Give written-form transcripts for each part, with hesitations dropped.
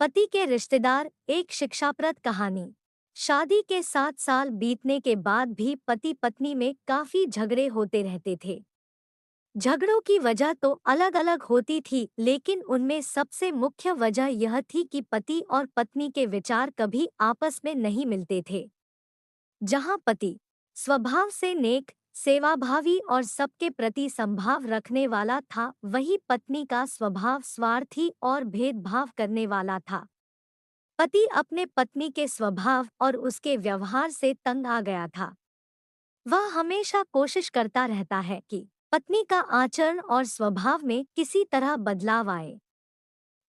पति के रिश्तेदार, एक शिक्षाप्रद कहानी। शादी के 7 साल बीतने के बाद भी पति पत्नी में काफी झगड़े होते रहते थे। झगड़ों की वजह तो अलग अलग होती थी, लेकिन उनमें सबसे मुख्य वजह यह थी कि पति और पत्नी के विचार कभी आपस में नहीं मिलते थे। जहां पति स्वभाव से नेक, सेवाभावी और सबके प्रति संभाव रखने वाला था, वहीं पत्नी का स्वभाव स्वार्थी और भेदभाव करने वाला था। पति अपने पत्नी के स्वभाव और उसके व्यवहार से तंग आ गया था। वह हमेशा कोशिश करता रहता है कि पत्नी का आचरण और स्वभाव में किसी तरह बदलाव आए।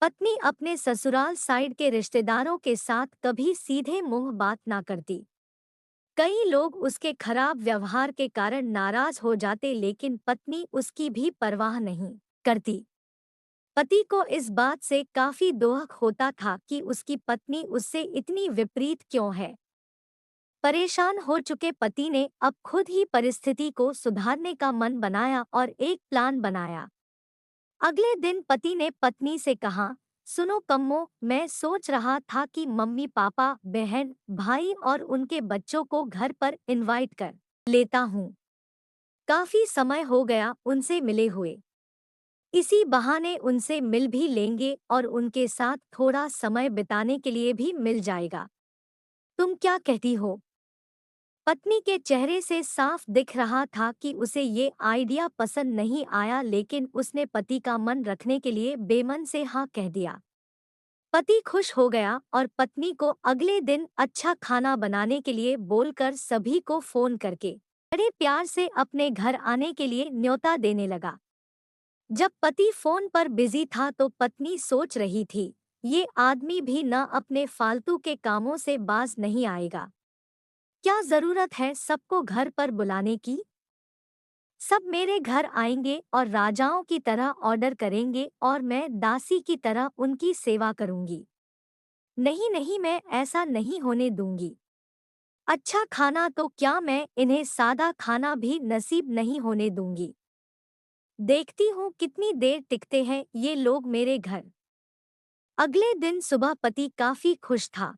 पत्नी अपने ससुराल साइड के रिश्तेदारों के साथ कभी सीधे मुंह बात ना करती। कई लोग उसके खराब व्यवहार के कारण नाराज हो जाते, लेकिन पत्नी उसकी भी परवाह नहीं करती। पति को इस बात से काफी दुख होता था कि उसकी पत्नी उससे इतनी विपरीत क्यों है। परेशान हो चुके पति ने अब खुद ही परिस्थिति को सुधारने का मन बनाया और एक प्लान बनाया। अगले दिन पति ने पत्नी से कहा, सुनो कम्मो, मैं सोच रहा था कि मम्मी पापा, बहन भाई और उनके बच्चों को घर पर इनवाइट कर लेता हूँ। काफी समय हो गया उनसे मिले हुए। इसी बहाने उनसे मिल भी लेंगे और उनके साथ थोड़ा समय बिताने के लिए भी मिल जाएगा। तुम क्या कहती हो? पत्नी के चेहरे से साफ दिख रहा था कि उसे ये आइडिया पसंद नहीं आया, लेकिन उसने पति का मन रखने के लिए बेमन से हाँ कह दिया। पति खुश हो गया और पत्नी को अगले दिन अच्छा खाना बनाने के लिए बोलकर सभी को फोन करके बड़े प्यार से अपने घर आने के लिए न्योता देने लगा। जब पति फोन पर बिजी था तो पत्नी सोच रही थी, ये आदमी भी न अपने फालतू के कामों से बाज नहीं आएगा। क्या जरूरत है सबको घर पर बुलाने की? सब मेरे घर आएंगे और राजाओं की तरह ऑर्डर करेंगे और मैं दासी की तरह उनकी सेवा करूंगी। नहीं नहीं, मैं ऐसा नहीं होने दूंगी। अच्छा खाना तो क्या, मैं इन्हें सादा खाना भी नसीब नहीं होने दूंगी। देखती हूँ कितनी देर टिकते हैं ये लोग मेरे घर। अगले दिन सुबह पति काफी खुश था।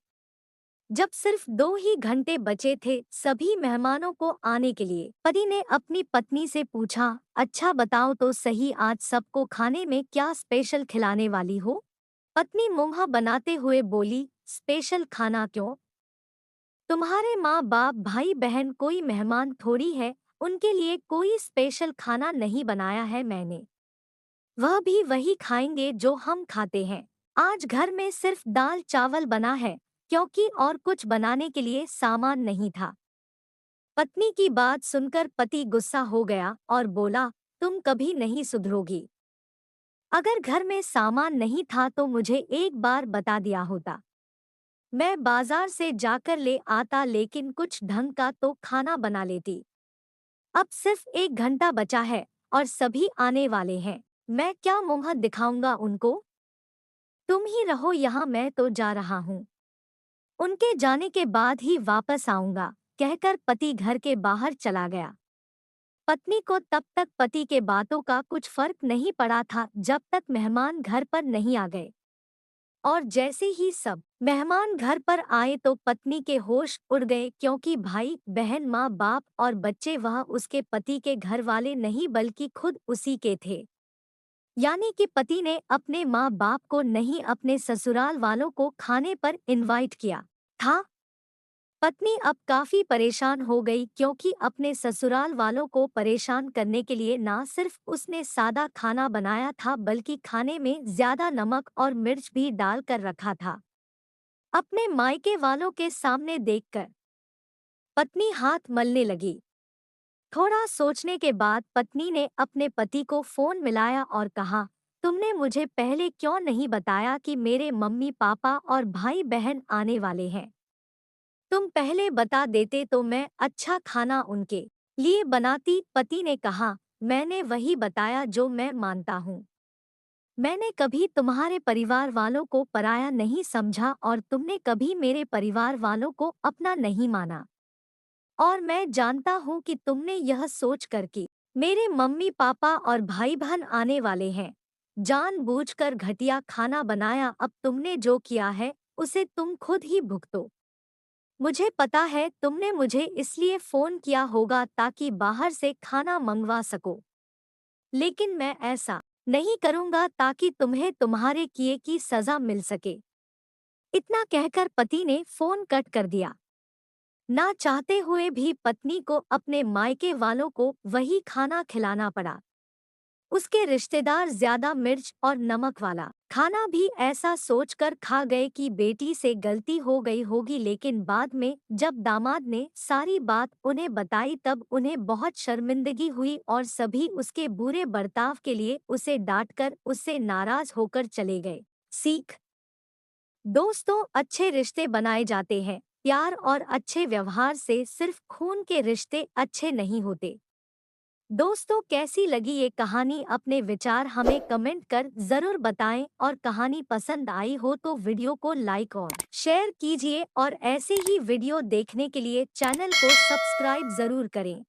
जब सिर्फ 2 ही घंटे बचे थे सभी मेहमानों को आने के लिए, पति ने अपनी पत्नी से पूछा, अच्छा बताओ तो सही, आज सबको खाने में क्या स्पेशल खिलाने वाली हो? पत्नी मुंह बनाते हुए बोली, स्पेशल खाना क्यों? तुम्हारे माँ बाप भाई बहन कोई मेहमान थोड़ी है, उनके लिए कोई स्पेशल खाना नहीं बनाया है मैंने। वह भी वही खाएंगे जो हम खाते हैं। आज घर में सिर्फ दाल चावल बना है, क्योंकि और कुछ बनाने के लिए सामान नहीं था। पत्नी की बात सुनकर पति गुस्सा हो गया और बोला, तुम कभी नहीं सुधरोगी। अगर घर में सामान नहीं था तो मुझे एक बार बता दिया होता। मैं बाजार से जाकर ले आता, लेकिन कुछ ढंग का तो खाना बना लेती। अब सिर्फ 1 घंटा बचा है और सभी आने वाले हैं। मैं क्या मुंह दिखाऊंगा उनको? तुम ही रहो यहाँ, मैं तो जा रहा हूँ। उनके जाने के बाद ही वापस आऊंगा, कहकर पति घर के बाहर चला गया। पत्नी को तब तक पति के बातों का कुछ फर्क नहीं पड़ा था जब तक मेहमान घर पर नहीं आ गए। और जैसे ही सब मेहमान घर पर आए तो पत्नी के होश उड़ गए, क्योंकि भाई बहन माँ बाप और बच्चे वह उसके पति के घर वाले नहीं बल्कि खुद उसी के थे। यानी कि पति ने अपने माँ बाप को नहीं, अपने ससुराल वालों को खाने पर इनवाइट किया था। पत्नी अब काफी परेशान हो गई, क्योंकि अपने ससुराल वालों को परेशान करने के लिए ना सिर्फ उसने सादा खाना बनाया था बल्कि खाने में ज्यादा नमक और मिर्च भी डाल कर रखा था। अपने मायके वालों के सामने देखकर पत्नी हाथ मलने लगी। थोड़ा सोचने के बाद पत्नी ने अपने पति को फोन मिलाया और कहा, तुमने मुझे पहले क्यों नहीं बताया कि मेरे मम्मी पापा और भाई बहन आने वाले हैं? तुम पहले बता देते तो मैं अच्छा खाना उनके लिए बनाती। पति ने कहा, मैंने वही बताया जो मैं मानता हूँ। मैंने कभी तुम्हारे परिवार वालों को पराया नहीं समझा और तुमने कभी मेरे परिवार वालों को अपना नहीं माना। और मैं जानता हूँ कि तुमने यह सोच कर कि मेरे मम्मी पापा और भाई बहन आने वाले हैं, जानबूझकर घटिया खाना बनाया, अब तुमने जो किया है उसे तुम खुद ही भुगतो। मुझे पता है तुमने मुझे इसलिए फोन किया होगा ताकि बाहर से खाना मंगवा सको, लेकिन मैं ऐसा नहीं करूंगा ताकि तुम्हें तुम्हारे किए की सजा मिल सके। इतना कहकर पति ने फोन कट कर दिया। ना चाहते हुए भी पत्नी को अपने मायके वालों को वही खाना खिलाना पड़ा। उसके रिश्तेदार ज्यादा मिर्च और नमक वाला खाना भी ऐसा सोचकर खा गए कि बेटी से गलती हो गई होगी, लेकिन बाद में जब दामाद ने सारी बात उन्हें बताई तब उन्हें बहुत शर्मिंदगी हुई और सभी उसके बुरे बर्ताव के लिए उसे डांटकर उससे नाराज होकर चले गए। सीख। दोस्तों, अच्छे रिश्ते बनाए जाते हैं। प्यार और अच्छे व्यवहार से सिर्फ खून के रिश्ते अच्छे नहीं होते। दोस्तों, कैसी लगी ये कहानी? अपने विचार हमें कमेंट कर जरूर बताएं और कहानी पसंद आई हो तो वीडियो को लाइक और शेयर कीजिए और ऐसे ही वीडियो देखने के लिए चैनल को सब्सक्राइब जरूर करें।